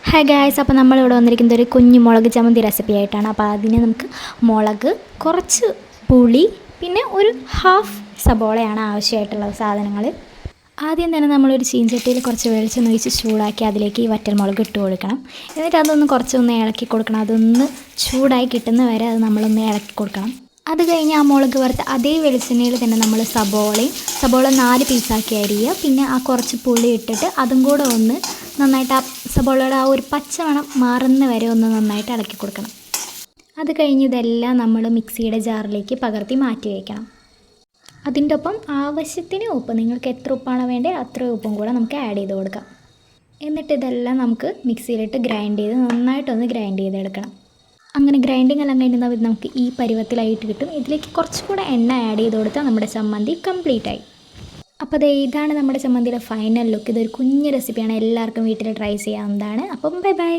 Hi guys, അപ്പോൾ നമ്മളിവിടെ വന്നിരിക്കുന്നത് ഒരു കുഞ്ഞു മുളക് ചമ്മന്തി റെസിപ്പി ആയിട്ടാണ്. അപ്പോൾ അതിന് നമുക്ക് മുളക്, കുറച്ച് പുളി, പിന്നെ ഒരു ഹാഫ് സബോളയാണ് ആവശ്യമായിട്ടുള്ള സാധനങ്ങൾ. ആദ്യം തന്നെ നമ്മളൊരു ചീൻചട്ടിയിൽ കുറച്ച് വെളിച്ചെണ്ണ ഒഴിച്ച് ചൂടാക്കി അതിലേക്ക് ഈ വറ്റൽമുളക് ഇട്ട് കൊടുക്കണം. എന്നിട്ട് അതൊന്ന് കുറച്ചൊന്ന് ഇളക്കി കൊടുക്കണം. അതൊന്ന് ചൂടായി കിട്ടുന്ന വരെ അത് നമ്മളൊന്ന് ഇളക്കി കൊടുക്കണം. അത് കഴിഞ്ഞ് ആ മുളക് വറുത്ത് അതേ വെളിച്ചെണ്ണയിൽ തന്നെ നമ്മൾ സബോള 4 പീസാക്കി അരിയുക. പിന്നെ ആ കുറച്ച് പുളി ഇട്ടിട്ട് അതും കൂടെ ഒന്ന് നന്നായിട്ട് ആ സബോളയുടെ ആ ഒരു പച്ചമണം മാറുന്ന വരെ ഒന്ന് നന്നായിട്ട് ഇളക്കി കൊടുക്കണം. അത് കഴിഞ്ഞ് ഇതെല്ലാം നമ്മൾ മിക്സിയുടെ ജാറിലേക്ക് പകർത്തി മാറ്റി വയ്ക്കണം. അതിൻ്റെ ഒപ്പം ആവശ്യത്തിന് ഉപ്പ്, നിങ്ങൾക്ക് എത്ര ഉപ്പാണ് വേണ്ടത് അത്ര ഉപ്പും കൂടെ നമുക്ക് ആഡ് ചെയ്ത് കൊടുക്കാം. എന്നിട്ട് ഇതെല്ലാം നമുക്ക് മിക്സിയിലിട്ട് നന്നായിട്ടൊന്ന് ഗ്രൈൻഡ് ചെയ്തെടുക്കണം. അങ്ങനെ ഗ്രൈൻഡിങ് എല്ലാം കഴിഞ്ഞാൽ നമുക്ക് ഈ പരുവത്തിലായിട്ട് കിട്ടും. ഇതിലേക്ക് കുറച്ചുകൂടെ എണ്ണ ആഡ് ചെയ്ത് കൊടുത്താൽ നമ്മുടെ ചമ്മന്തി കംപ്ലീറ്റ് ആയി. അപ്പോൾ ഇതാണ് നമ്മുടെ ചമ്മന്തിയുടെ ഫൈനൽ ലുക്ക്. ഇതൊരു കുഞ്ഞ് റെസിപ്പിയാണ്, എല്ലാവർക്കും വീട്ടിൽ ട്രൈ ചെയ്യാവുന്നതാണ്. അപ്പം ബൈ ബൈ.